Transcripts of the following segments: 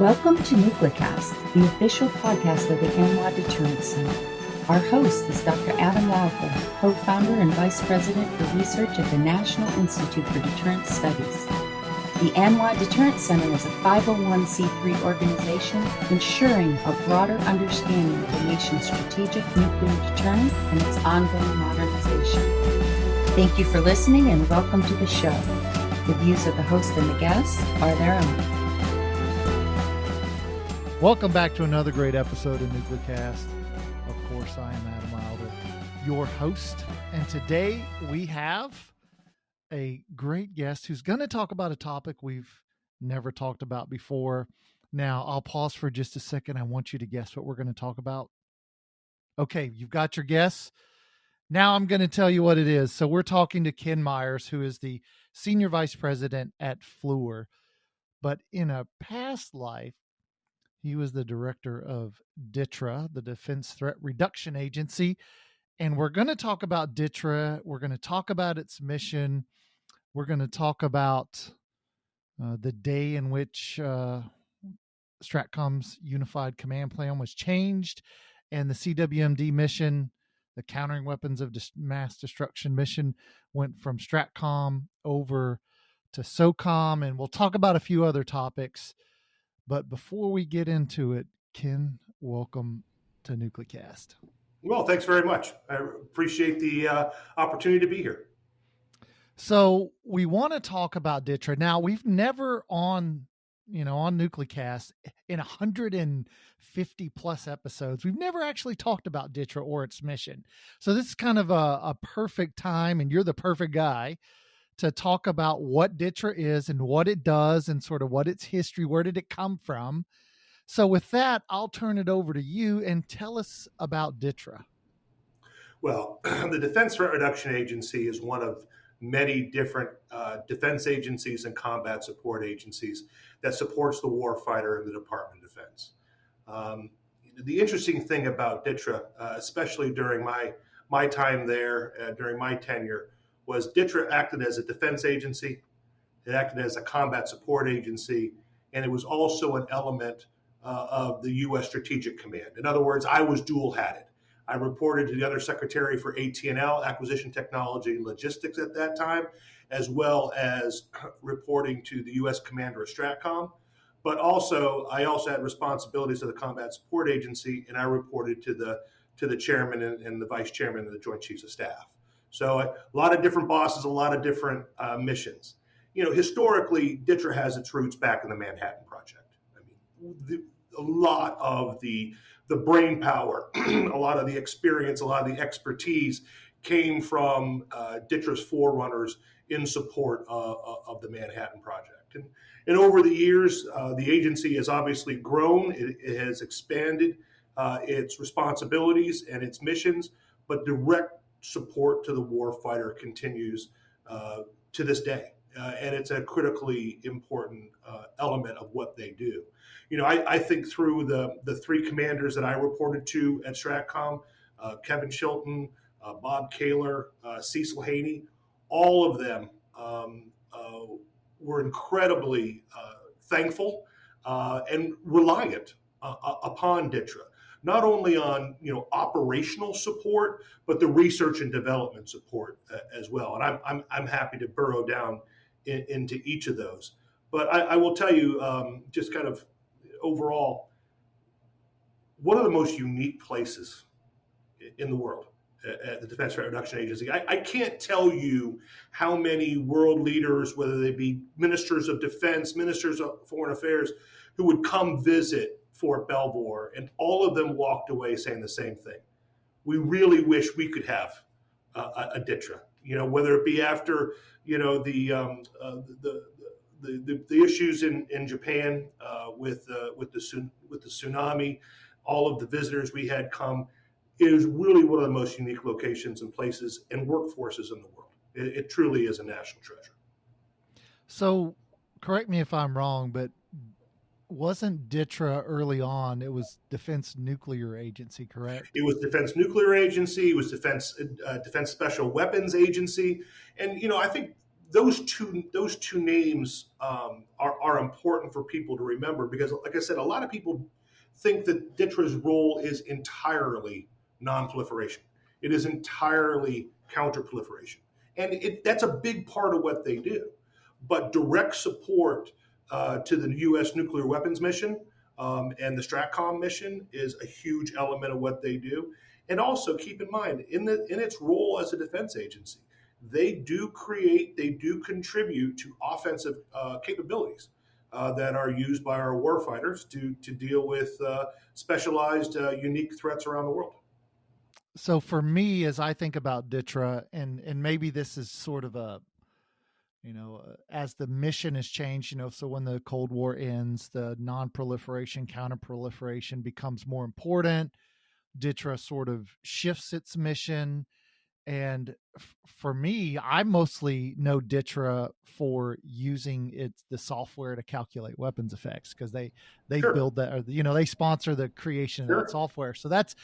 Welcome to NucleCast, the official podcast of the NWA Deterrence Center. Our host is Dr. Adam Walker, co-founder and vice president for research at the National Institute for Deterrence Studies. The NWA Deterrence Center is a 501c3 organization ensuring a broader understanding of the nation's strategic nuclear deterrent and its ongoing modernization. Thank you for listening and welcome to the show. The views of the host and the guests are their own. Welcome back to another great episode of NucleCast. Of course, I am Adam Wilder, your host. And today we have a great guest who's going to talk about a topic we've never talked about before. Now, I'll pause for just a second. I want you to guess what we're going to talk about. Okay, you've got your guess. Now I'm going to tell you what it is. So we're talking to Ken Myers, who is the senior vice president at FLUR. But in a past life, he was the director of DTRA, the Defense Threat Reduction Agency. And we're going to talk about DTRA. We're going to talk about its mission. We're going to talk about the day in which STRATCOM's Unified Command Plan was changed, and the CWMD mission, the Countering Weapons of Mass Destruction mission, went from STRATCOM over to SOCOM. And we'll talk about a few other topics. But before we get into it, Ken, welcome to NucleCast. Well, thanks very much. I appreciate the opportunity to be here. So we want to talk about DTRA. Now, we've never on NucleCast in 150 plus episodes, we've never actually talked about DTRA or its mission. So this is kind of a perfect time, and you're the perfect guy to talk about what DTRA is and what it does and sort of what its history, where did it come from? So with that, I'll turn it over to you and tell us about DTRA. Well, the Defense Threat Reduction Agency is one of many different defense agencies and combat support agencies that supports the warfighter and the Department of Defense. The interesting thing about DTRA, especially during my time there, during my tenure, was DTRA acted as a defense agency, it acted as a combat support agency, and it was also an element of the U.S. Strategic Command. In other words, I was dual-hatted. I reported to the other secretary for AT&L, Acquisition Technology and Logistics at that time, as well as reporting to the U.S. Commander of STRATCOM. But I also had responsibilities to the Combat Support Agency, and I reported to the chairman and the vice chairman of the Joint Chiefs of Staff. So a lot of different bosses, a lot of different missions. Historically, DTRA has its roots back in the Manhattan Project. I mean, a lot of the brain power, a lot of the experience, a lot of the expertise came from DTRA's forerunners in support of the Manhattan Project. And over the years, the agency has obviously grown. It has expanded its responsibilities and its missions, but direct support to the warfighter continues to this day. And it's a critically important element of what they do. I think through the three commanders that I reported to at STRATCOM, Kevin Chilton, Bob Kaler, Cecil Haney, all of them were incredibly thankful and reliant upon DTRA. Not only on operational support, but the research and development support as well. And I'm happy to burrow down into each of those. But I will tell you, just kind of overall, one of the most unique places in the world at the Defense Threat Reduction Agency. I can't tell you how many world leaders, whether they be ministers of defense, ministers of foreign affairs, who would come visit Fort Belvoir, and all of them walked away saying the same thing. We really wish we could have a DTRA, whether it be after, the issues in Japan with the tsunami, all of the visitors we had come. It is really one of the most unique locations and places and workforces in the world. It truly is a national treasure. So correct me if I'm wrong, but wasn't DTRA early on, it was Defense Nuclear Agency, correct? It was Defense Nuclear Agency. It was Defense Special Weapons Agency. And, I think those two names are important for people to remember, because, like I said, a lot of people think that DTRA's role is entirely nonproliferation. It is entirely counterproliferation, and that's a big part of what they do. But direct support to the U.S. nuclear weapons mission and the STRATCOM mission is a huge element of what they do. And also keep in mind, in its role as a defense agency, they do contribute to offensive capabilities that are used by our warfighters to deal with specialized, unique threats around the world. So for me, as I think about DTRA, and maybe this is sort of a, as the mission has changed, so when the Cold War ends, the non-proliferation, counter-proliferation becomes more important. DTRA sort of shifts its mission. And for me, I mostly know DTRA for using the software to calculate weapons effects, because they Sure. build that, or they sponsor the creation of Sure. that software. So that's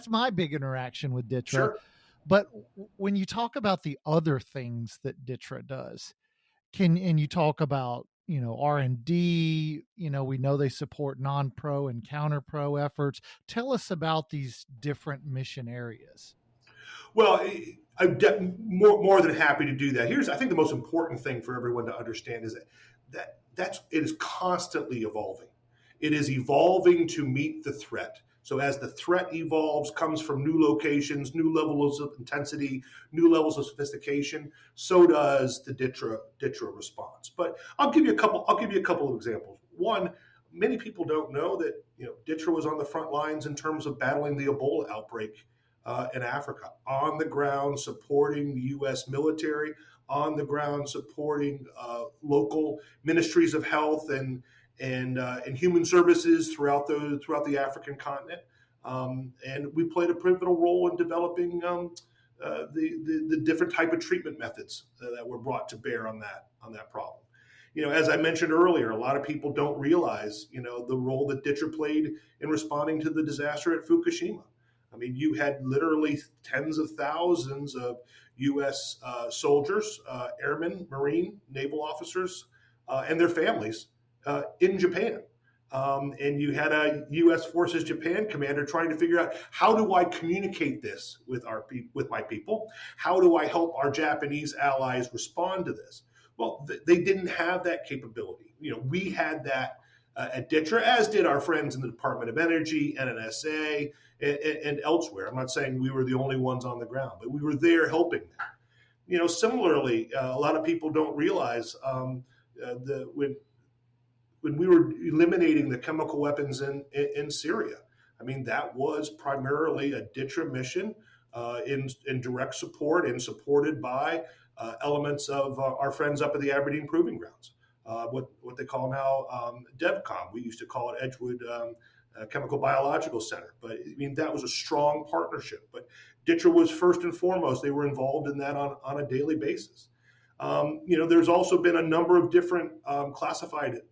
my big interaction with DTRA. Sure. But when you talk about the other things that DTRA does, and you talk about R&D, we know they support non-pro and counter-pro efforts. Tell us about these different mission areas. Well, I'm more than happy to do that. I think the most important thing for everyone to understand is that it is constantly evolving. It is evolving to meet the threat. So as the threat evolves, comes from new locations, new levels of intensity, new levels of sophistication, so does the DTRA response. But I'll give you a couple of examples. One, many people don't know that DTRA was on the front lines in terms of battling the Ebola outbreak in Africa, on the ground supporting the U.S. military, on the ground supporting local ministries of health and human services throughout the African continent, and we played a pivotal role in developing the different type of treatment methods that were brought to bear on that problem. As I mentioned earlier, a lot of people don't realize the role that DTRA played in responding to the disaster at Fukushima. I mean, you had literally tens of thousands of U.S. soldiers, airmen, Marine, naval officers, and their families in Japan. And you had a U.S. Forces Japan commander trying to figure out, how do I communicate this with my people? How do I help our Japanese allies respond to this? Well, they didn't have that capability. We had that at DTRA, as did our friends in the Department of Energy, NNSA, and elsewhere. I'm not saying we were the only ones on the ground, but we were there helping them. Similarly, a lot of people don't realize when we were eliminating the chemical weapons in Syria, I mean, that was primarily a DTRA mission in direct support and supported by elements of our friends up at the Aberdeen Proving Grounds, what they call now DevCom. We used to call it Edgewood Chemical Biological Center. But I mean, that was a strong partnership. But DTRA was first and foremost, they were involved in that on a daily basis. There's also been a number of different classified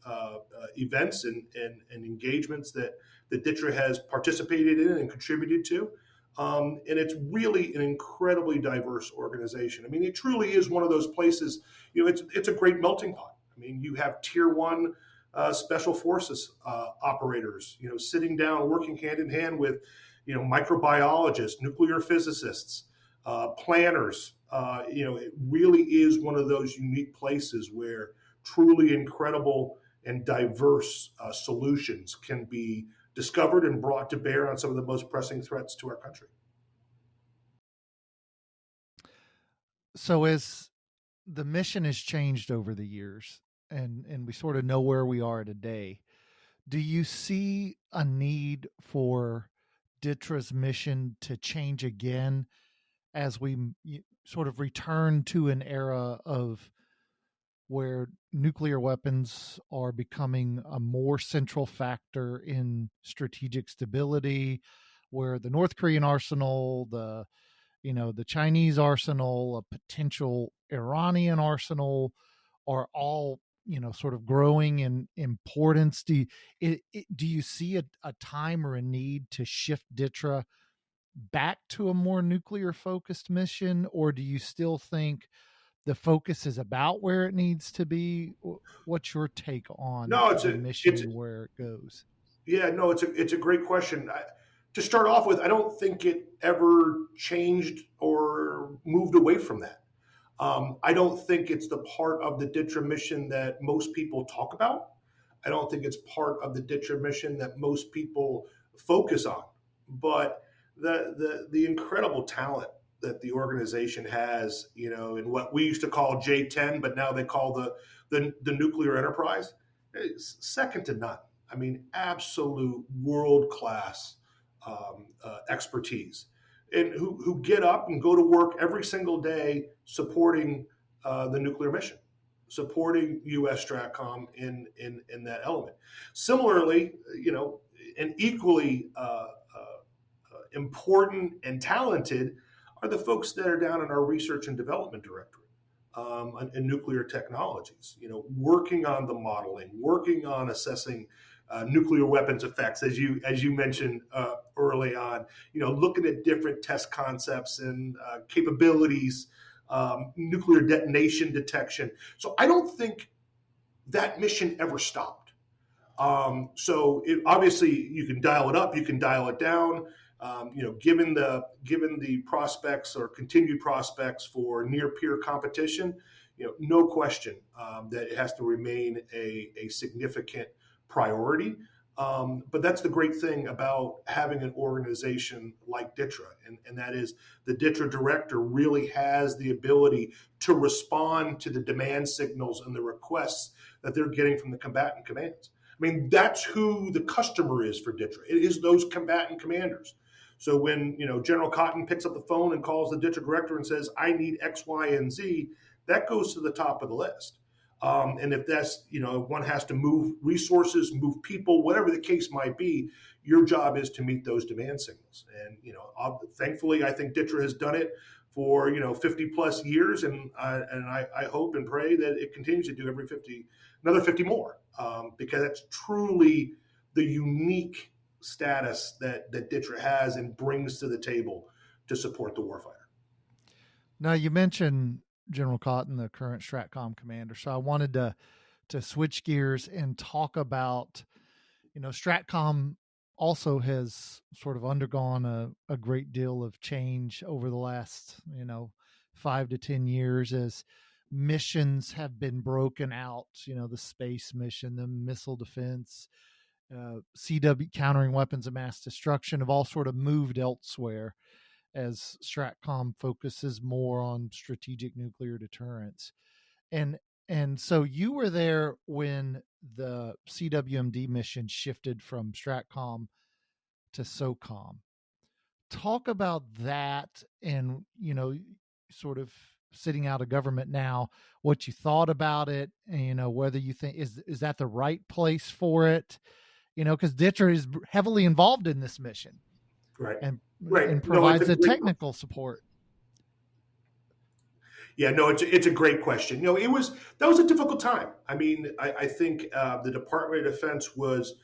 events and engagements that DTRA has participated in and contributed to. And it's really an incredibly diverse organization. I mean, it truly is one of those places, it's a great melting pot. I mean, you have tier one special forces operators, sitting down, working hand in hand with, microbiologists, nuclear physicists, planners. It really is one of those unique places where truly incredible and diverse solutions can be discovered and brought to bear on some of the most pressing threats to our country. So as the mission has changed over the years, and we sort of know where we are today, do you see a need for DTRA's mission to change again as we sort of return to an era of where nuclear weapons are becoming a more central factor in strategic stability, where the North Korean arsenal, the Chinese arsenal, a potential Iranian arsenal are all, sort of growing in importance? Do you see a time or a need to shift DTRA back to a more nuclear focused mission, or do you still think the focus is about where it needs to be? What's your take on No, the mission and where it goes? yeah, no, it's a great question. To start off with, I don't think it ever changed or moved away from that. I don't think it's the part of the DTRA mission that most people talk about. I don't think it's part of the DTRA mission that most people focus on. But the incredible talent that the organization has, in what we used to call J10, but now they call the nuclear enterprise, is second to none. I mean, absolute world class expertise, and who get up and go to work every single day supporting the nuclear mission, supporting U.S. STRATCOM in that element. Similarly, and equally important and talented are the folks that are down in our research and development directorate in nuclear technologies. Working on the modeling, working on assessing nuclear weapons effects, as you mentioned early on. Looking at different test concepts and capabilities, nuclear detonation detection. So I don't think that mission ever stopped. Obviously you can dial it up, you can dial it down. Given the prospects or continued prospects for near peer competition, no question that it has to remain a significant priority. But that's the great thing about having an organization like DTRA, and that is the DTRA director really has the ability to respond to the demand signals and the requests that they're getting from the combatant commands. I mean, that's who the customer is for DTRA. It is those combatant commanders. So when General Cotton picks up the phone and calls the DTRA director and says, "I need X, Y, and Z," that goes to the top of the list. And if that's, one has to move resources, move people, whatever the case might be, your job is to meet those demand signals. And, thankfully, I think DTRA has done it for, 50 plus years. And I hope and pray that it continues to do another 50 more, because that's truly the unique status that DTRA has and brings to the table to support the warfighter. Now, you mentioned General Cotton, the current STRATCOM commander. So I wanted to switch gears and talk about, STRATCOM also has sort of undergone a great deal of change over the last, 5 to 10 years as missions have been broken out, the space mission, the missile defense, CW countering weapons of mass destruction have all sort of moved elsewhere as STRATCOM focuses more on strategic nuclear deterrence. And so you were there when the CWMD mission shifted from STRATCOM to SOCOM. Talk about that and, sort of sitting out of government now, what you thought about it, and, whether you think, is that the right place for it? Because DTRA is heavily involved in this mission. Right. And provides the technical support. Yeah, no, it's a great question. That was a difficult time. I mean, I think the Department of Defense was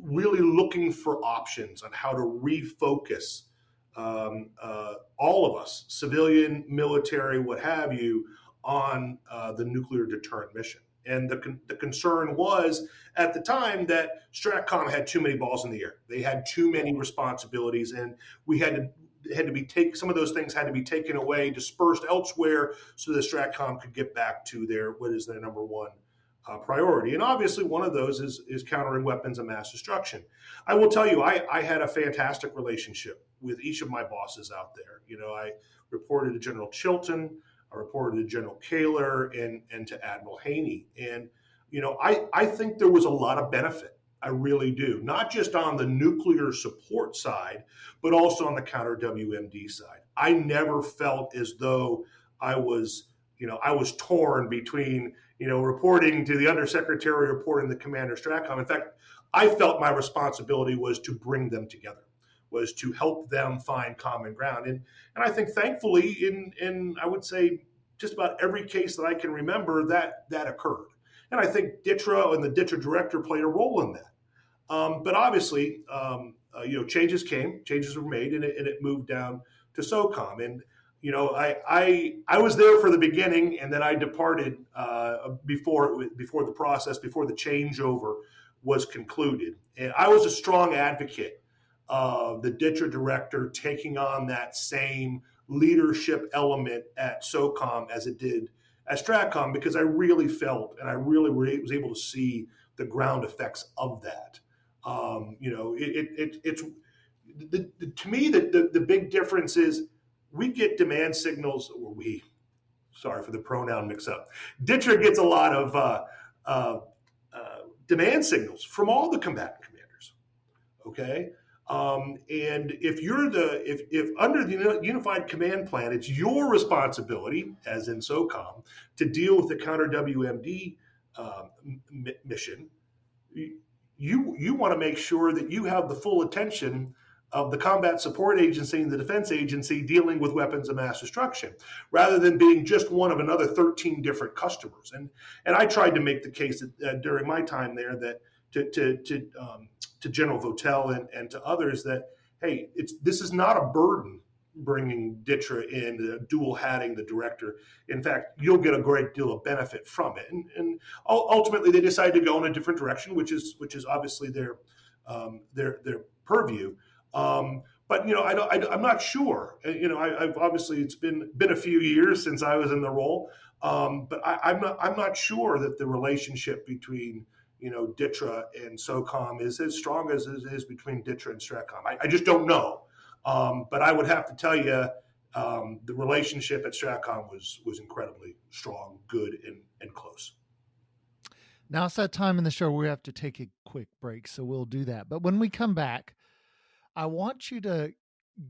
really looking for options on how to refocus all of us, civilian, military, what have you, on the nuclear deterrent mission. And the concern was at the time that STRATCOM had too many balls in the air. They had too many responsibilities, and we had to be some of those things had to be taken away, dispersed elsewhere, so that STRATCOM could get back to their number one priority. And obviously, one of those is countering weapons of mass destruction. I will tell you, I had a fantastic relationship with each of my bosses out there. I reported to General Chilton. I reported to General Kaler and to Admiral Haney. And, I think there was a lot of benefit. I really do. Not just on the nuclear support side, but also on the counter WMD side. I never felt as though I was torn between, reporting to the undersecretary, reporting to Commander STRATCOM. In fact, I felt my responsibility was to bring them together, was to help them find common ground. And I think thankfully in I would say just about every case that I can remember that occurred. And I think DTRA and the DTRA director played a role in that. But obviously, changes were made and it moved down to SOCOM. And, I was there for the beginning, and then I departed before the changeover was concluded. And I was a strong advocate of the DTRA director taking on that same leadership element at SOCOM as it did at STRATCOM, because I really felt and I really was able to see the ground effects of that. It's to me the big difference is we get demand signals, sorry for the pronoun mix up. DTRA gets a lot of demand signals from all the combatant commanders. Okay. And if under the unified command plan, it's your responsibility, as in SOCOM, to deal with the counter WMD mission. You want to make sure that you have the full attention of the combat support agency and the defense agency dealing with weapons of mass destruction, rather than being just one of another 13 different customers. And I tried to make the case that, during my time there, that to General Votel and to others, that, hey, this is not a burden bringing DTRA in, dual hatting the director. In fact, you'll get a great deal of benefit from it. And ultimately, they decided to go in a different direction, which is obviously their purview. But I'm not sure. I've obviously, it's been a few years since I was in the role, but I'm not sure that the relationship between DTRA and SOCOM is as strong as it is between DTRA and STRATCOM. I just don't know. But I would have to tell you, the relationship at STRATCOM was incredibly strong, good, and close. Now it's that time in the show where we have to take a quick break, so we'll do that. But when we come back, I want you to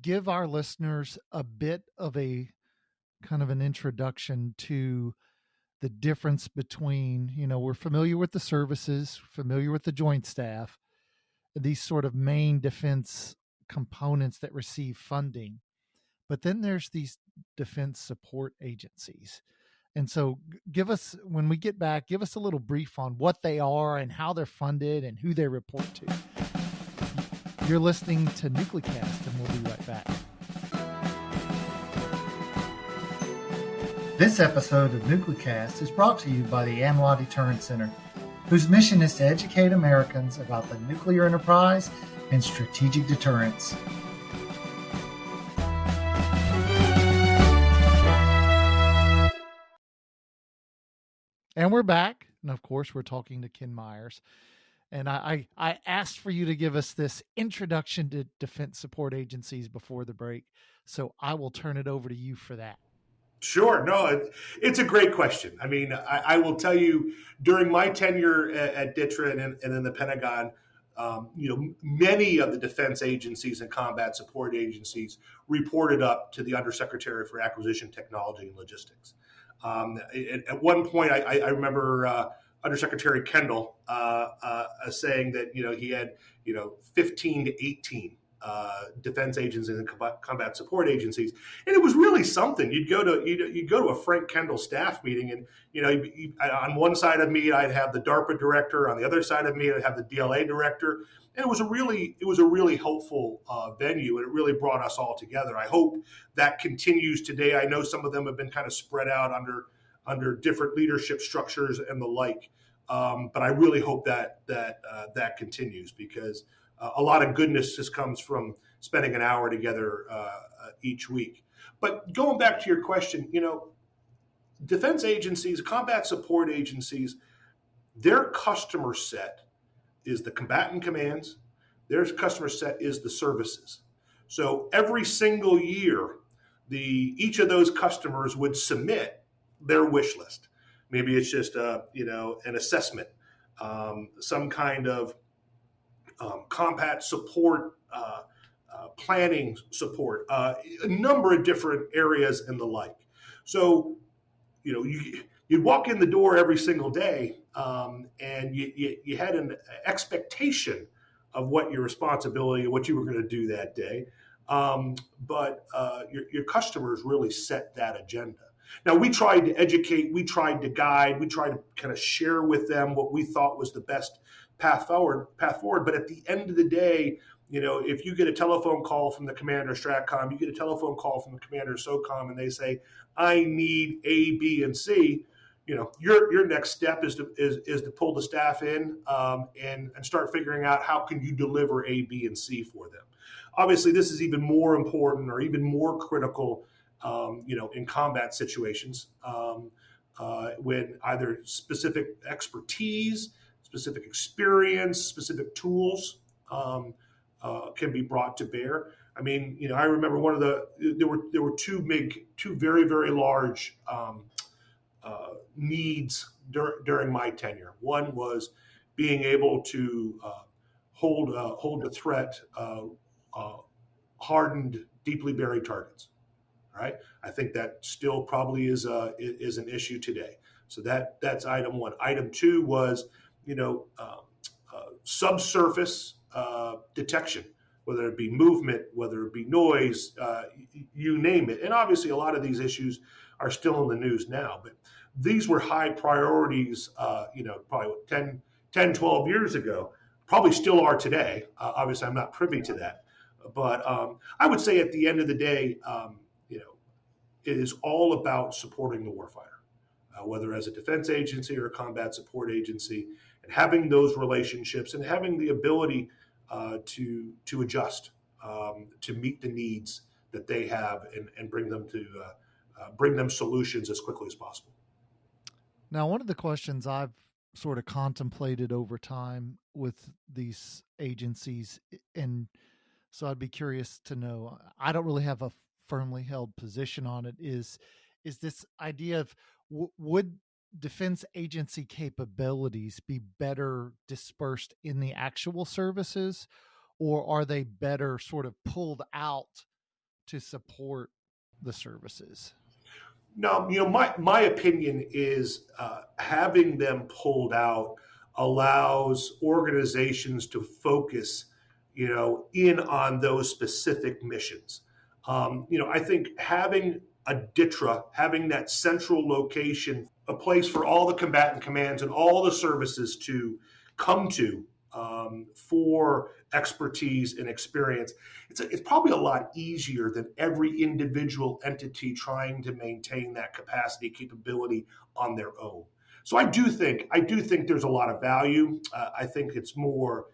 give our listeners a bit of a kind of an introduction to the difference between, we're familiar with the services, familiar with the joint staff, these sort of main defense components that receive funding. But then there's these defense support agencies. And so when we get back, give us a little brief on what they are and how they're funded and who they report to. You're listening to NucleCast, and we'll be right back. This episode of NucleCast is brought to you by the AMLA Deterrence Center, whose mission is to educate Americans about the nuclear enterprise and strategic deterrence. And we're back. And of course, we're talking to Ken Myers. And I asked for you to give us this introduction to defense support agencies before the break. So I will turn it over to you for that. Sure. No, it's a great question. I mean, I will tell you, during my tenure at DTRA and in the Pentagon, many of the defense agencies and combat support agencies reported up to the Undersecretary for Acquisition Technology and Logistics. At one point, I remember Undersecretary Kendall saying that he had 15 to 18 defense agencies and combat support agencies, and it was really something. You'd go to a Frank Kendall staff meeting, and on one side of me I'd have the DARPA director, on the other side of me I'd have the DLA director, and it was a really helpful venue, and it really brought us all together. I hope that continues today. I know some of them have been kind of spread out under different leadership structures and the like, but I really hope that continues, because a lot of goodness just comes from spending an hour together each week. But going back to your question, defense agencies, combat support agencies, their customer set is the combatant commands. Their customer set is the services. So every single year, each of those customers would submit their wish list. Maybe it's just an assessment, some kind of combat support, planning support, a number of different areas and the like. So, you'd walk in the door every single day, and you had an expectation of what your responsibility, what you were going to do that day. But your customers really set that agenda. Now, we tried to educate, we tried to guide, we tried to kind of share with them what we thought was the best path forward. But at the end of the day, if you get a telephone call from the commander STRATCOM, you get a telephone call from the commander SOCOM, and they say, I need A, B, and C. Your next step is to pull the staff in and start figuring out how can you deliver A, B, and C for them. Obviously, this is even more important or even more critical, in combat situations when either specific expertise, specific experience, specific tools can be brought to bear. I mean, I remember there were two very, very large needs during my tenure. One was being able to hold a threat, hardened, deeply buried targets. Right? I think that still probably is an issue today. So that's item one. Item two was, subsurface detection, whether it be movement, whether it be noise, you name it. And obviously, a lot of these issues are still in the news now, but these were high priorities, probably 10, 12 years ago, probably still are today. Obviously, I'm not privy to that. But I would say at the end of the day, it is all about supporting the warfighter, whether as a defense agency or a combat support agency, and having those relationships and having the ability to adjust to meet the needs that they have and bring them solutions as quickly as possible. Now, one of the questions I've sort of contemplated over time with these agencies, and so I'd be curious to know, I don't really have a firmly held position on it, is this idea of would defense agency capabilities be better dispersed in the actual services, or are they better sort of pulled out to support the services? No, my opinion is having them pulled out allows organizations to focus, in on those specific missions. I think having a DTRA, having that central location, a place for all the combatant commands and all the services to come to for expertise and experience, it's probably a lot easier than every individual entity trying to maintain that capacity, capability on their own. So I do think there's a lot of value. I think it's more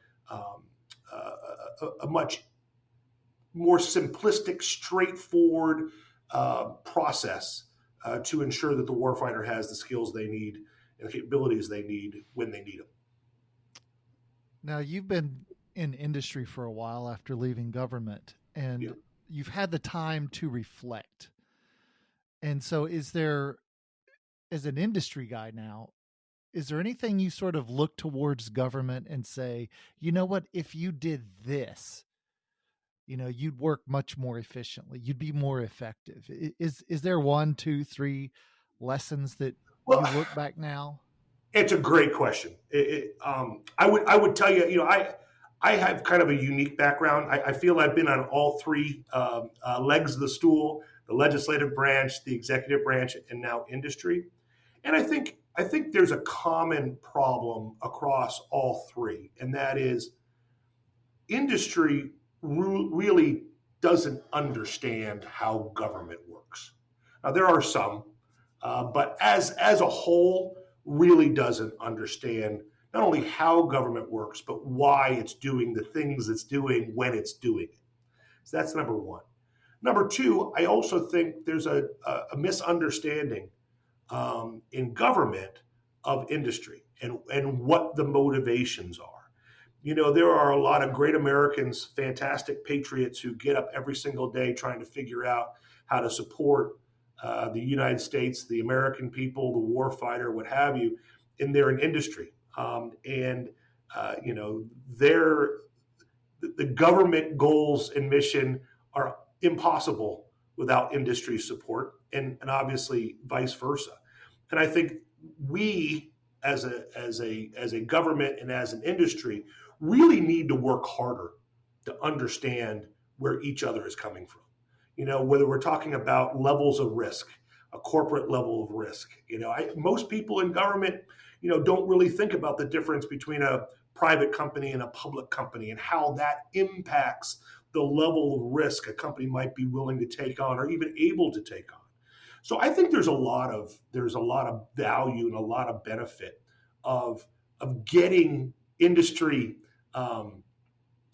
a much more simplistic, straightforward process to ensure that the warfighter has the skills they need and the capabilities they need when they need them. Now, you've been in industry for a while after leaving government, and you've had the time to reflect. And so is there, as an industry guy now, is there anything you sort of look towards government and say, you know what, if you did this, you'd work much more efficiently, you'd be more effective? Is there 1, 2, 3 lessons that you look back now? It's a great question. I would tell you, I have kind of a unique background. I feel I've been on all three legs of the stool: the legislative branch, the executive branch, and now industry. And I think there's a common problem across all three, and that is industry really doesn't understand how government works. Now, there are some, but as a whole, really doesn't understand not only how government works, but why it's doing the things it's doing when it's doing it. So that's number one. Number two, I also think there's a misunderstanding in government of industry and what the motivations are. There are a lot of great Americans, fantastic patriots who get up every single day trying to figure out how to support the United States, the American people, the warfighter, what have you, in their industry. The government goals and mission are impossible without industry support, and obviously vice versa. And I think we, as a government and as an industry, really need to work harder to understand where each other is coming from. Whether we're talking about levels of risk, a corporate level of risk. Most people in government, don't really think about the difference between a private company and a public company, and how that impacts the level of risk a company might be willing to take on or even able to take on. So I think there's a lot of value and a lot of benefit of getting industry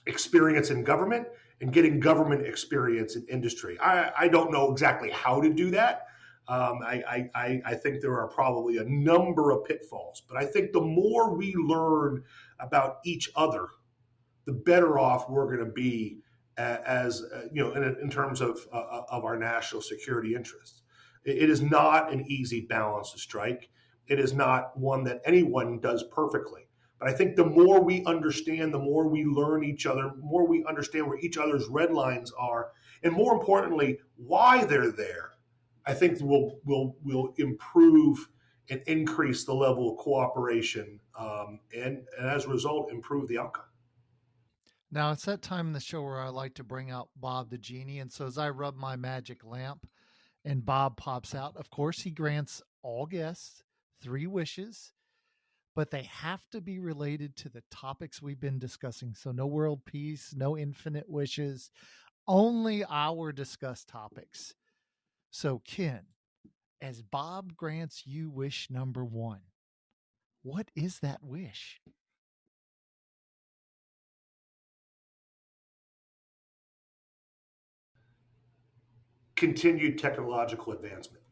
experience in government and getting government experience in industry. I don't know exactly how to do that. I think there are probably a number of pitfalls, but I think the more we learn about each other, the better off we're going to be as in terms of our national security interests. It is not an easy balance to strike. It is not one that anyone does perfectly. But I think the more we understand, the more we learn each other, the more we understand where each other's red lines are, and more importantly, why they're there, I think will improve and increase the level of cooperation, and as a result, improve the outcome. Now, it's that time in the show where I like to bring out Bob the Genie. And so as I rub my magic lamp and Bob pops out, of course, he grants all guests 3 wishes, but they have to be related to the topics we've been discussing. So no world peace, no infinite wishes, only our discussed topics. So Ken, as Bob grants you wish number 1, what is that wish? Continued technological advancement.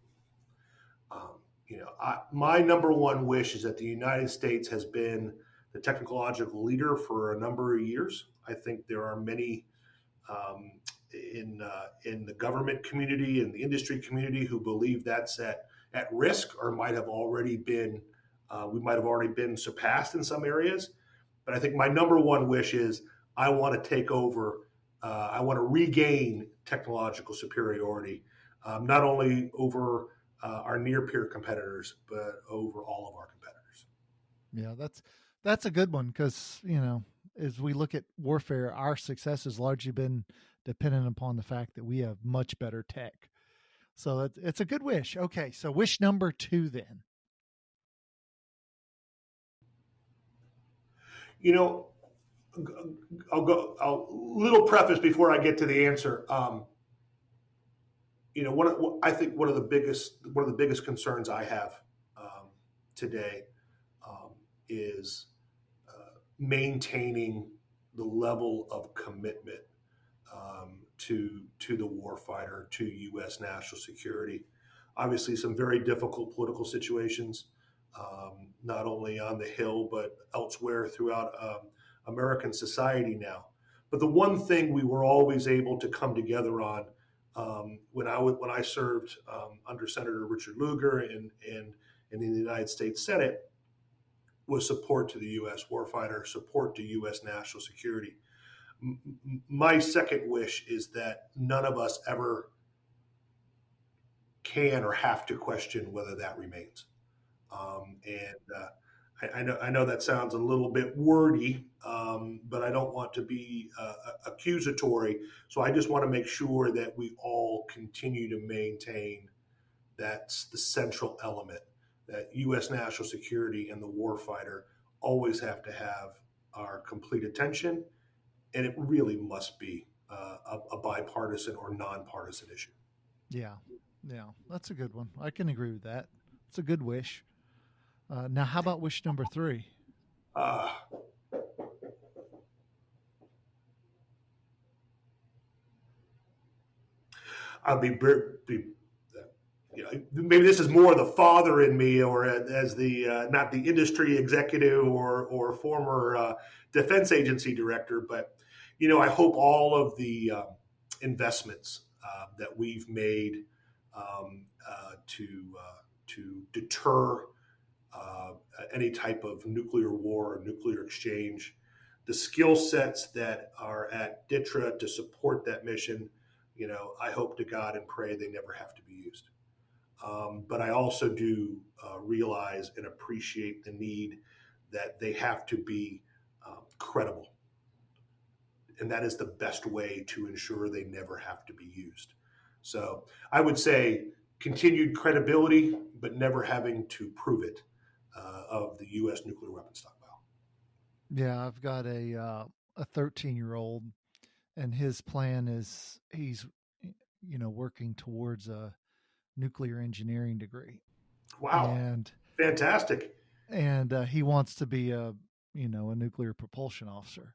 My number 1 wish is that the United States has been the technological leader for a number of years. I think there are many in the government community and the industry community who believe that's at risk or might have already been we might have already been surpassed in some areas. But I think my number 1 wish is I want to take over. I want to regain technological superiority, not only over our near peer competitors, but over all of our competitors. Yeah, that's a good one because, as we look at warfare, our success has largely been dependent upon the fact that we have much better tech. So it's a good wish. Okay, so wish number 2 then. I'll little preface before I get to the answer. I think one of the biggest concerns I have today is maintaining the level of commitment to the warfighter, to U.S. national security. Obviously, some very difficult political situations, not only on the Hill but elsewhere throughout American society now. But the one thing we were always able to come together on when I served under Senator Richard Lugar and in the United States Senate was support to the U.S. warfighter, support to U.S. national security. My second wish is that none of us ever can or have to question whether that remains. I know that sounds a little bit wordy, but I don't want to be accusatory. So I just want to make sure that we all continue to maintain that's the central element, that U.S. national security and the warfighter always have to have our complete attention, and it really must be a bipartisan or nonpartisan issue. Yeah, that's a good one. I can agree with that. It's a good wish. Now, how about wish number 3? I'll be maybe this is more the father in me, or as the not the industry executive or former defense agency director, but I hope all of the investments that we've made to deter any type of nuclear war or nuclear exchange, the skill sets that are at DTRA to support that mission, I hope to God and pray they never have to be used. But I also do realize and appreciate the need that they have to be credible. And that is the best way to ensure they never have to be used. So I would say continued credibility, but never having to prove it of the U.S. nuclear weapons stockpile. Yeah, I've got a 13-year-old, and his plan is he's working towards a nuclear engineering degree, Wow, and fantastic. he wants to be a nuclear propulsion officer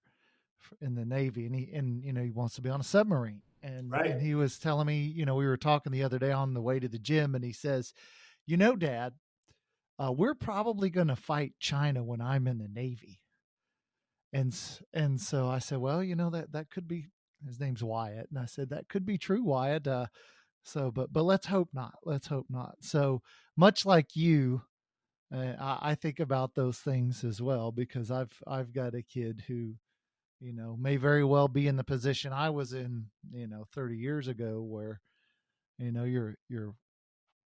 in the Navy, and he wants to be on a submarine. And Right. he was telling me, we were talking the other day on the way to the gym, and he says, Dad, we're probably going to fight China when I'm in the Navy. And so I said, well, that could be. His name's Wyatt, and I said that could be true, Wyatt. But let's hope not. Let's hope not. So much like you, I think about those things as well, because I've got a kid who may very well be in the position I was in 30 years ago, where you're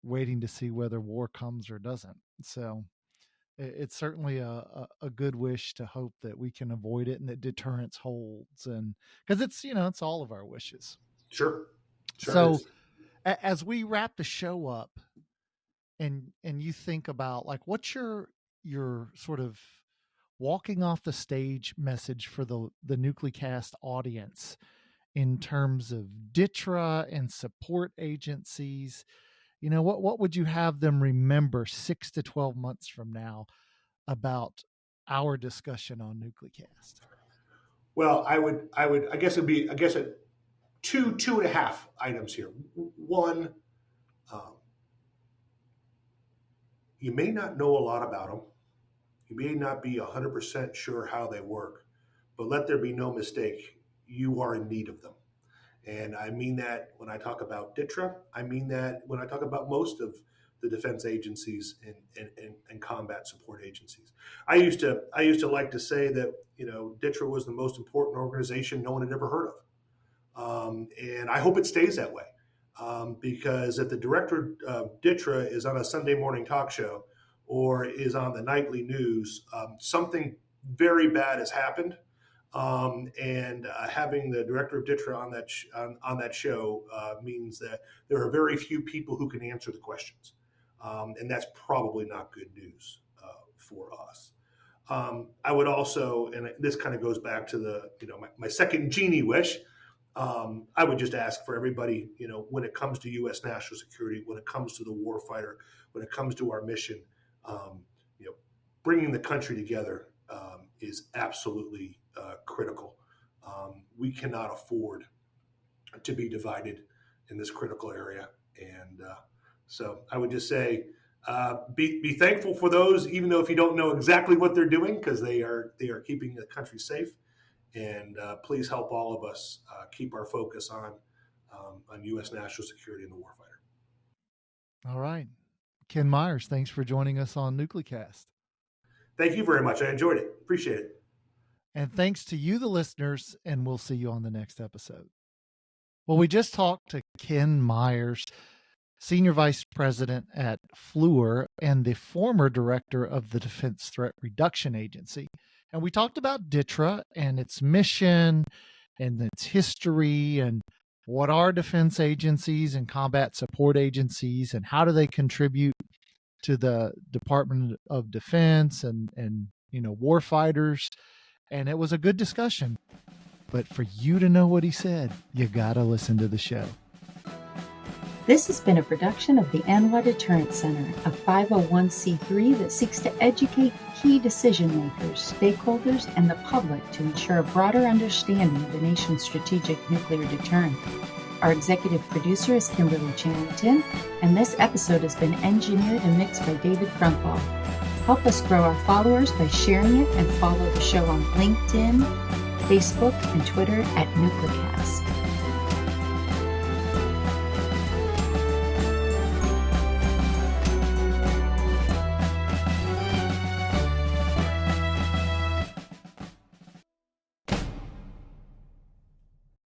waiting to see whether war comes or doesn't. So it's certainly a good wish to hope that we can avoid it and that deterrence holds, and because it's all of our wishes. Sure. Sure So is. as we wrap the show up, and you think about, like, what's your sort of walking off the stage message for the NucleCast audience in terms of DTRA and support agencies? What would you have them remember 6 to 12 months from now about our discussion on NucleCast? Well, I guess it'd be, two and a half items here. One, um, you may not know a lot about them. You may not be 100% sure how they work, but let there be no mistake, you are in need of them. And I mean that when I talk about DTRA. I mean that when I talk about most of the defense agencies and combat support agencies. I used to like to say that DTRA was the most important organization no one had ever heard of. And I hope it stays that way, because if the director of DTRA is on a Sunday morning talk show or is on the nightly news, something very bad has happened. And having the director of DTRA on that show means that there are very few people who can answer the questions, and that's probably not good news for us. I would also, and this kind of goes back to my second genie wish. I would just ask for everybody, when it comes to U.S. national security, when it comes to the warfighter, when it comes to our mission, um, bringing the country together is absolutely critical. We cannot afford to be divided in this critical area, and so I would just say, be thankful for those, even though if you don't know exactly what they're doing, because they are keeping the country safe. And please help all of us keep our focus on U.S. national security and the warfighter. All right. Ken Myers, thanks for joining us on NucleCast. Thank you very much. I enjoyed it. Appreciate it. And thanks to you, the listeners, and we'll see you on the next episode. Well, we just talked to Ken Myers, Senior Vice President at FLUR and the former Director of the Defense Threat Reduction Agency. And we talked about DTRA and its mission and its history and what are defense agencies and combat support agencies and how do they contribute to the Department of Defense and warfighters. And it was a good discussion. But for you to know what he said, you got to listen to the show. This has been a production of the ANWA Deterrence Center, a 501c3 that seeks to educate key decision makers, stakeholders, and the public to ensure a broader understanding of the nation's strategic nuclear deterrent. Our executive producer is Kimberly Charrington, and this episode has been engineered and mixed by David Crumpall. Help us grow our followers by sharing it and follow the show on LinkedIn, Facebook, and Twitter at NucleCast.